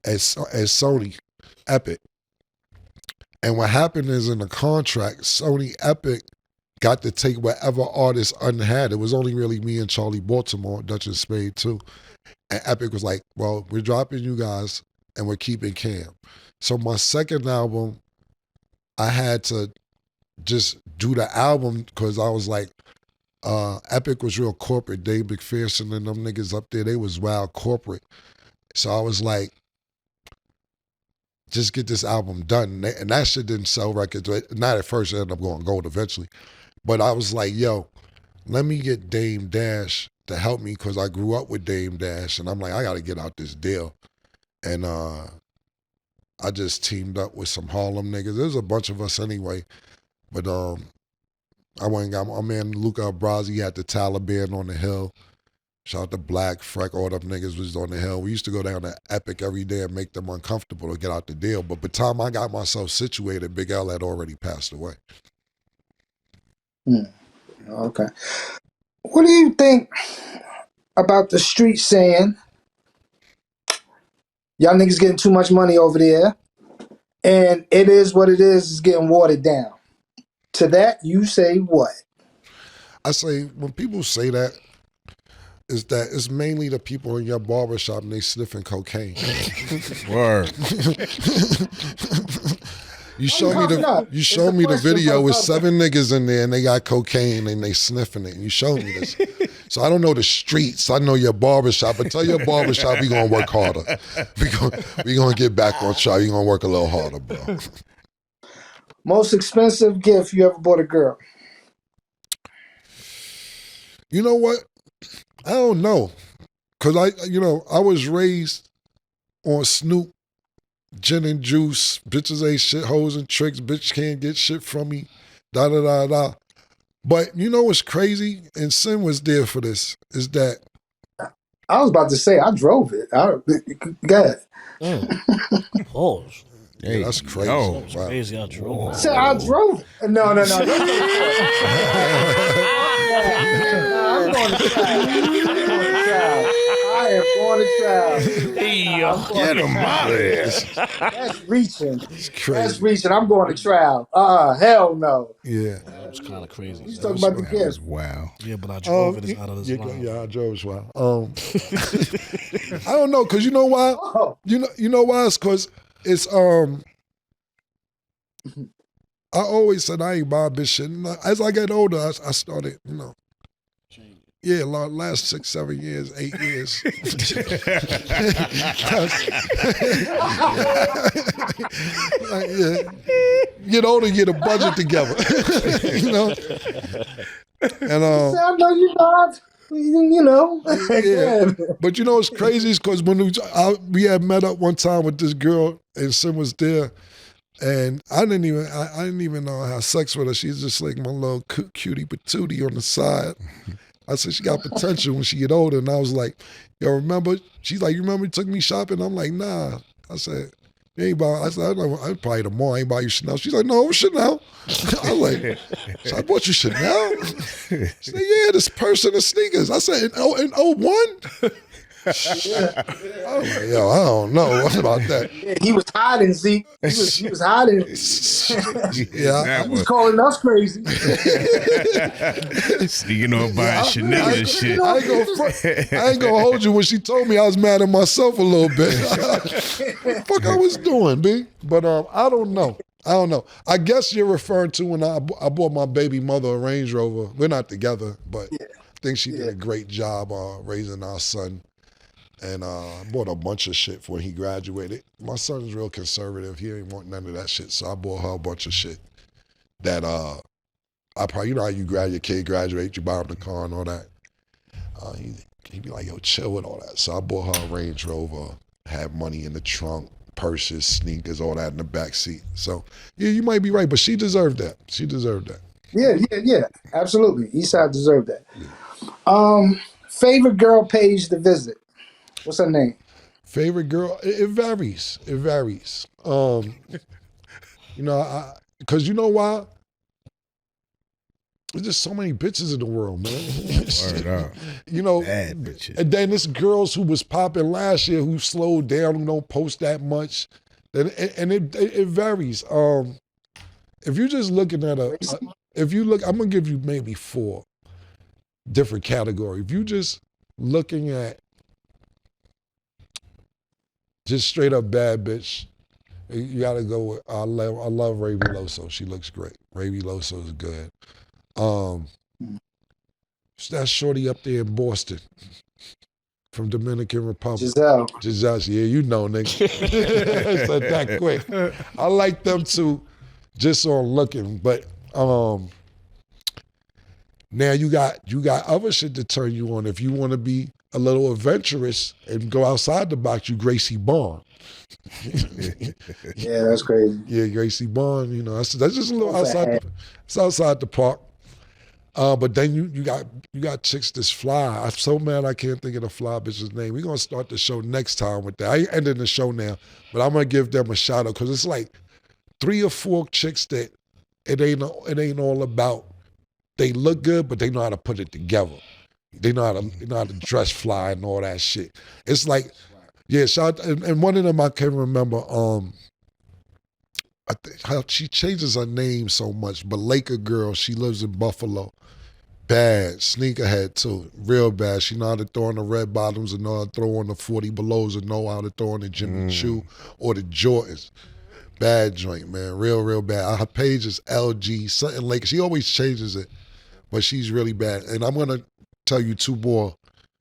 as Sony Epic. And what happened is in the contract, Sony Epic got to take whatever artist Un had. It was only really me and Charlie Baltimore, Dutch and Spade too. And Epic was like, well, we're dropping you guys and we're keeping Cam. So my second album, I had to just do the album because I was like, Epic was real corporate. Dave McPherson and them niggas up there, they was wild corporate. So I was like, just get this album done. And that shit didn't sell records. Not at first, it ended up going gold eventually. But I was like, yo, let me get Dame Dash to help me because I grew up with Dame Dash. And I'm like, I got to get out this deal. And I just teamed up with some Harlem niggas. There's a bunch of us anyway. But I went and got my man Luca Abrazi had the Taliban on the hill. Shout out to Black, Freck, all them niggas was on the hill. We used to go down to Epic every day and make them uncomfortable to get out the deal. But by the time I got myself situated, Big L had already passed away. Okay. What do you think about the street saying, y'all niggas getting too much money over there, and it is what it is, it's getting watered down? To that, you say what? I say, when people say that, is that it's mainly the people in your barbershop and they sniffing cocaine. Word. You show me the video with 7 niggas in there and they got cocaine and they sniffing it. And you showed me this. So I don't know the streets. I know your barbershop. But tell your barbershop we gonna work harder. We gonna get back on track. You gonna work a little harder, bro. Most expensive gift you ever bought a girl? You know what? I don't know. Cause I was raised on Snoop, gin and juice, bitches ain't shit, hoes and tricks, bitch can't get shit from me, da da da da. But you know what's crazy? And Sin was there for this, is that I was about to say I drove it. Go ahead. Pause. Hey, that's crazy. yo. That's crazy. I drove. Say I drove it. No. I'm going to trial. I am going to trial. Get him out of here. That's reaching. It's crazy. That's reaching. I'm going to trial. Hell no. Yeah. That was kind of crazy. He's talking about the That gift. was wow. Yeah, but I drove it. It's out of this line. Yeah, I drove as well. I don't know, cause you know why? Oh. You know why? It's cause it's I always said I ain't buying bitch shit. And as I get older, I started, yeah, last 6, 7 years, 8 years. Yeah. Get older, get a budget together. And I know you not. yeah. But what's crazy is because when we had met up one time with this girl and Sim was there, and I didn't even know how sex with her. She's just like my little cutie patootie on the side. I said she got potential when she get older, and I was like, yo, remember? She's like, you remember you took me shopping? I'm like, nah. I said, you ain't buy. I said, I probably tomorrow I ain't buy you Chanel. She's like, no, Chanel. I was like, so I bought you Chanel. She said, yeah, this purse and the sneakers. I said, in 01? I was like, yo, I don't know about that. Yeah, he was hiding, Zeke. He was hiding. Yeah, He was calling us crazy. Sneaking on buying Chanel and shit. I ain't gonna hold you. When she told me, I was mad at myself a little bit. Fuck, I was doing, B. But I don't know. I guess you're referring to when I bought my baby mother a Range Rover. We're not together, but I think she did a great job raising our son. And I bought a bunch of shit when he graduated. My son's real conservative. He ain't want none of that shit. So I bought her a bunch of shit that I probably, how you your kid graduate, you buy him the car and all that. He'd be like, yo, chill with all that. So I bought her a Range Rover, had money in the trunk, purses, sneakers, all that in the back seat. So yeah, you might be right, but she deserved that. She deserved that. Yeah, absolutely. Eastside deserved that. Yeah. Favorite girl page to visit. What's her name? Favorite girl? It varies. Because you know why? There's just so many bitches in the world, man. Bad bitches. And then there's girls who was popping last year who slowed down, who don't post that much. And it varies. If you're just looking at I'm gonna give you maybe 4 different categories. If you just looking at just straight up bad bitch, you gotta go with, I love Ray Loso. She looks great. Ray Loso is good. It's that shorty up there in Boston from Dominican Republic. Giselle, yeah, you know, nigga. Said that quick. I like them too, just on looking. But now you got other shit to turn you on. If you want to be a little adventurous and go outside the box, you Gracie Bond. Yeah, that's crazy. Yeah, Gracie Bond, that's just a little outside. It's outside the park. But then you got chicks that's fly. I'm so mad I can't think of the fly bitch's name. We're gonna start the show next time with that. I ain't ending the show now, but I'm gonna give them a shout out because it's like 3 or 4 chicks that it ain't all about. They look good, but they know how to put it together. They know how to dress fly and all that shit. It's like, yeah, shout out, and one of them I can remember. I think how she changes her name so much, but Laker girl, she lives in Buffalo. Bad, sneakerhead too, real bad. She know how to throw on the red bottoms and know how to throw on the 40 belows and know how to throw on the Jimmy Choo or the Jordans. Bad joint, man, real bad. Her page is LG, something Laker. She always changes it, but she's really bad. And I'm gonna tell you 2 more.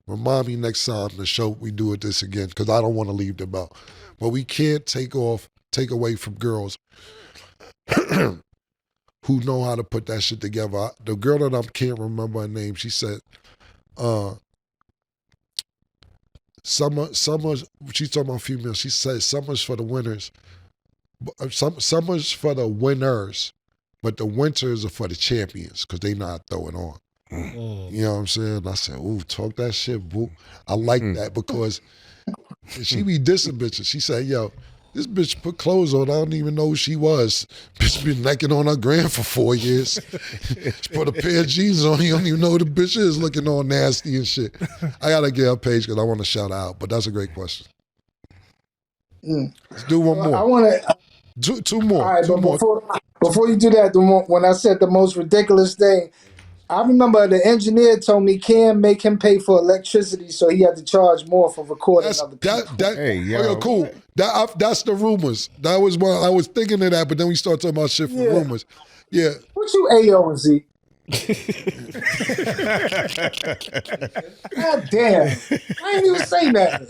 Remind me next time the show we do it this again, because I don't want to leave them out. But we can't take away from girls who know how to put that shit together. The girl that I can't remember her name, she said, Summer, she's talking about females. She said summer's for the winners. Summer's for the winners, but the winters are for the champions because they not throwing on. You know what I'm saying? I said, ooh, talk that shit, boo. I like that because she be dissing bitches. She said, yo, this bitch put clothes on. I don't even know who she was. Bitch been necking on her gram for 4 years. She put a pair of jeans on. You don't even know who the bitch is looking all nasty and shit. I got to get her page because I want to shout her out. But that's a great question. Let's do one more. I want to... Two more. All right, two but more. before you do that, when I said the most ridiculous thing, I remember the engineer told me Cam make him pay for electricity, so he had to charge more for recording other people. Hey, yo, cool. That's the rumors. That was one. I was thinking of that, but then we start talking about shit from rumors. Yeah. What you AO and Z? God damn. I ain't even say that.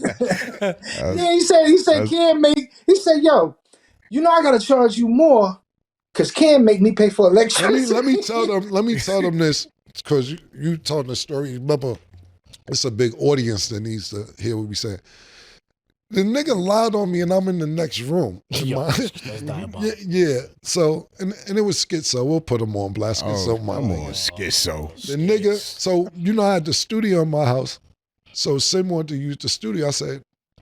He said Cam make, he said, yo, you know I gotta charge you more because Cam make me pay for electricity. Let me tell them this, because you told the story. Remember, it's a big audience that needs to hear what we say. The nigga lied on me and I'm in the next room. Yeah. So, and it was Schizo. We'll put him on blast. Schizo, I'm on Schizo. The nigga, so you know I had the studio in my house. So Sim wanted to use the studio. I said,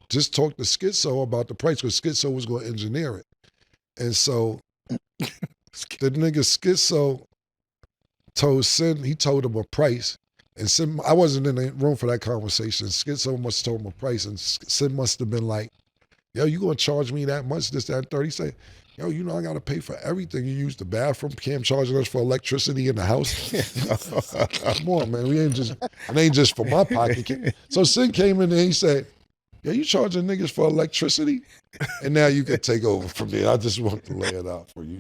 just talk to Schizo about the price because Schizo was going to engineer it. And so the nigga Schizo told Sin, he told him a price. And Sin, I wasn't in the room for that conversation. Schizo must have told him a price, and Sin must have been like, yo, you gonna charge me that much, this, that, and 30? He said, yo, you know I gotta pay for everything. You use the bathroom, Cam charging us for electricity in the house. Come on, man, it ain't just for my pocket. So Sin came in and he said, yo, you charging niggas for electricity? And now you can take over from there. I just want to lay it out for you.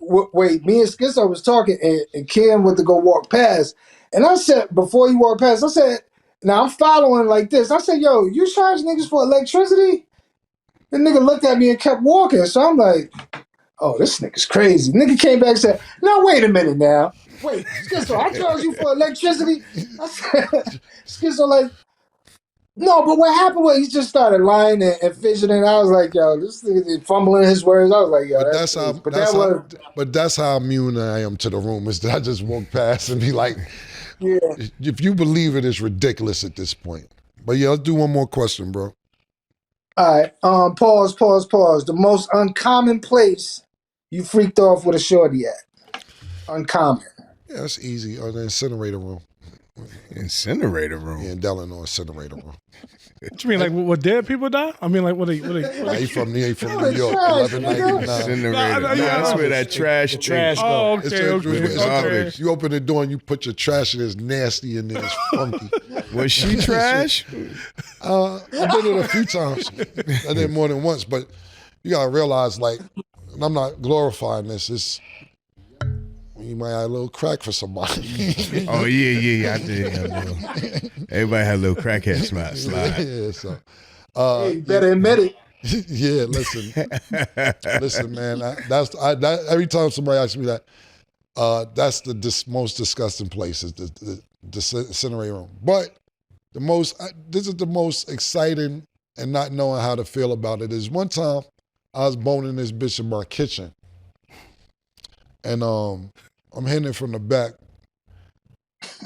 Wait, me and Schizo was talking, and Cam went to go walk past. And I said, before he walked past, I said, now I'm following like this. I said, yo, you charge niggas for electricity? The nigga looked at me and kept walking. So I'm like, oh, this nigga's crazy. Nigga came back and said, no, wait a minute now. Wait, Schizo, I charge you for electricity? I said, Schizo like, no, but what happened was he just started lying and fidgeting. I was like, yo, this nigga fumbling his words. I was like, yo, that's how immune I am to the rumors that I just walk past and be like, yeah. If you believe it, it's ridiculous at this point. But yeah, let's do one more question, bro. All right. Pause. The most uncommon place you freaked off with a shorty at. Uncommon. Yeah, that's easy. Or the incinerator room. Incinerator room? Yeah, in Delano, incinerator room. What you mean, like, what dead people die? I mean, like, what they he from New York, 1199. Incinerator. That's where that trash goes. Oh, okay. You open the door and you put your trash in, it's nasty and it's funky. Was she trash? I did it a few times. I did more than once, but you gotta realize, like, and I'm not glorifying this, it's you might have a little crack for somebody. Oh, yeah, I did. Everybody had a little crackhead slide. Yeah, so. You better admit it. Yeah, listen, man. That every time somebody asks me that, that's the most disgusting place is the incinerator room. But this is the most exciting and not knowing how to feel about it is one time I was boning this bitch in my kitchen, and I'm hitting it from the back,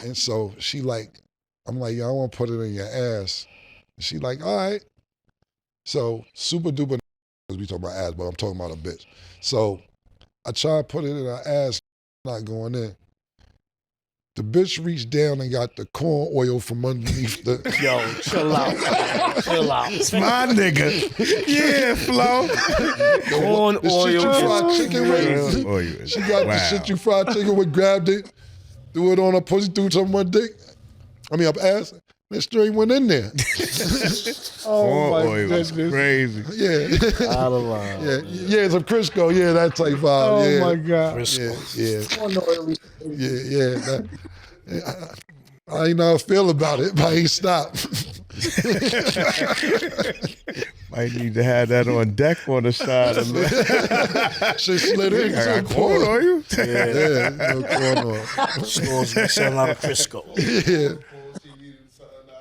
and so she like, I'm like, yo, I want to put it in your ass. And she like, all right. So super duper, we talking about ass, but I'm talking about a bitch. So I try to put it in her ass, not going in. The bitch reached down and got the corn oil from underneath the. Yo, chill out. It's my nigga. Yeah, Flo. Corn oil. Shit you fried chicken with. She got the shit you fried chicken with, grabbed it, threw it on her pussy, threw it on my dick. I mean, up ass. That straight went in there. Oh my goodness, crazy. Yeah. Out of line. Yeah, some Crisco. Yeah, that type vibe. Oh yeah. my God. Yeah. I ain't know how I feel about it, but I ain't stop. Might need to have that on deck on the side. Shit slid in. I got corn on you? Yeah, no corn on. Stores be selling out of Crisco. Yeah.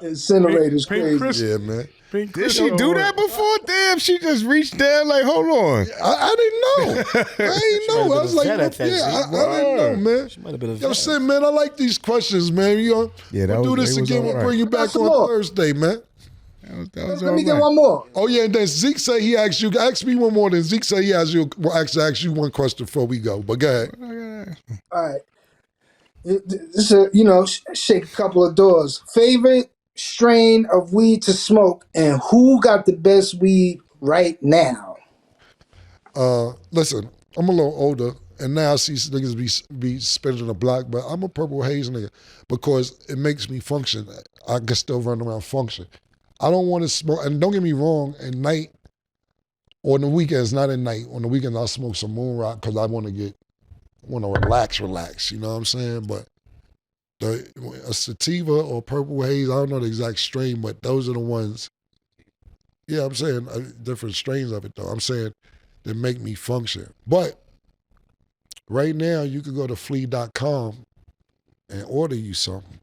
Incinerator's Pink crazy. Crisco. Yeah, man. Pink Did she Crisco. do that before? Damn, she just reached down like, hold on. I didn't know. I ain't know. I was like, vet at that yeah, I Zeke. didn't know, man. Might have been a Yo, vet. Sin, man, I like these questions, man. You know, Yeah, that we'll do was- this they was again. all We'll right. bring you back Some on more. Thursday, man. That was Let me all get right. one more. Oh, yeah, and then Zeke said he asked you, ask me one more, then Zeke said he asked you, ask you one question before we go. But go ahead. All right. This is, shake a couple of doors. Favorite strain of weed to smoke, and who got the best weed right now? Listen, I'm a little older, and now I see niggas be spinning the block, but I'm a purple haze nigga because it makes me function. I can still run around function. I don't want to smoke, and don't get me wrong, at night or on the weekends, not at night. On the weekends, I'll smoke some moon rock because I want to relax, you know what I'm saying? But a sativa or purple haze, I don't know the exact strain, but those are the ones, yeah, I'm saying different strains of it though. I'm saying that make me function. But right now, you can go to flee.com and order you something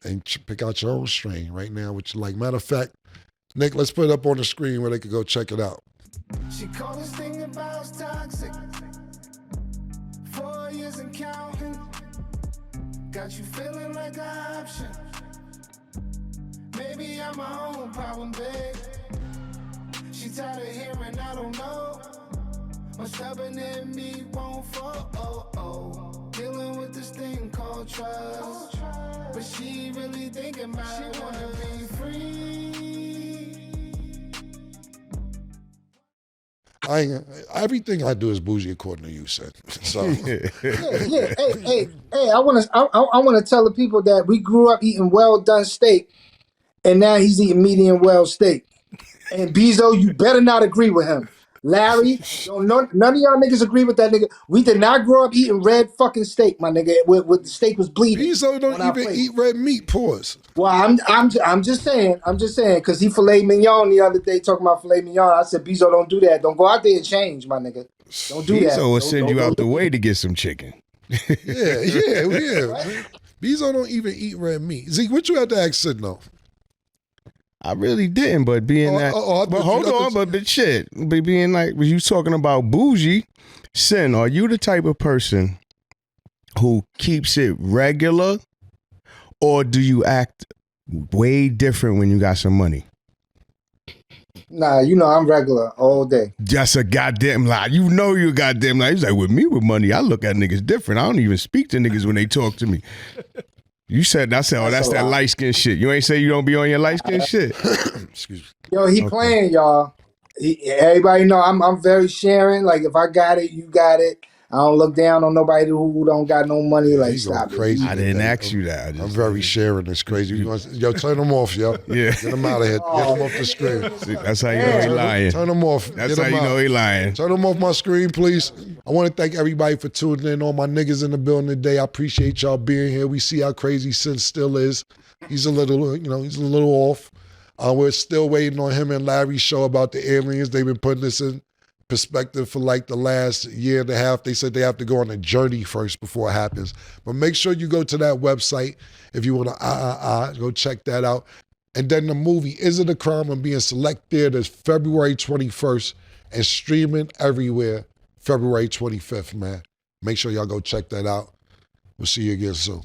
and pick out your own strain right now, which you like. Matter of fact, Nick, let's put it up on the screen where they could go check it out. She called this thing about toxic. 4 years and counting. Got you feeling like an option. Maybe I'm my own problem, babe. She tired of hearing I don't know. My stubborn in me won't fall. Dealing with this thing called trust. But she really thinking about it. She wanna be free. Everything I do is bougie according to you, son. So Yeah. Hey, I wanna tell the people that we grew up eating well done steak, and now he's eating medium well steak. And Bezo, you better not agree with him. Larry, none of y'all niggas agree with that nigga. We did not grow up eating red fucking steak, my nigga. With the steak was bleeding. Bezo don't on our even plate. eat red meat. Pause. Well, I'm just saying, because he filet mignon the other day talking about filet mignon. I said, Bezo, don't do that. Don't go out there and change, my nigga. Don't do that. So will send you Don't out the way to get some chicken. Yeah. Bezo don't even eat red meat. Zeke, what you had to ask Sid though? I really didn't, but being I thought but hold you- I on, thought but shit, but being like, was you talking about bougie? Sin, are you the type of person who keeps it regular, or do you act way different when you got some money? Nah, I'm regular all day. Just a goddamn lie. You know you a goddamn lie. He's like, with me with money, I look at niggas different. I don't even speak to niggas when they talk to me. You said, I said, oh, that's that light skin shit. You ain't say you don't be on your light skin shit. Excuse me. Yo, he playing, y'all. Everybody know I'm very sharing. Like, if I got it, you got it. I don't look down on nobody who don't got no money. Like, He going stop crazy. I didn't ask you that. I'm very sharing. It's crazy. Yo, turn them off, yo. Yeah. Get them out of here. Get them off the screen. See, that's how you know he lying. Turn them off. That's Get how them you out. know he lying. Turn them off my screen, please. I want to thank everybody for tuning in. All my niggas in the building today. I appreciate y'all being here. We see how crazy Sin still is. He's a little, he's a little off. We're still waiting on him and Larry's show about the aliens. They've been putting this in perspective for like the last year and a half. They said they have to go on a journey first before it happens. But make sure you go to that website if you want to go check that out. And then the movie Is It a Crime will be in select theaters February 21st and streaming everywhere February 25th, man. Make sure y'all go check that out. We'll see you again soon.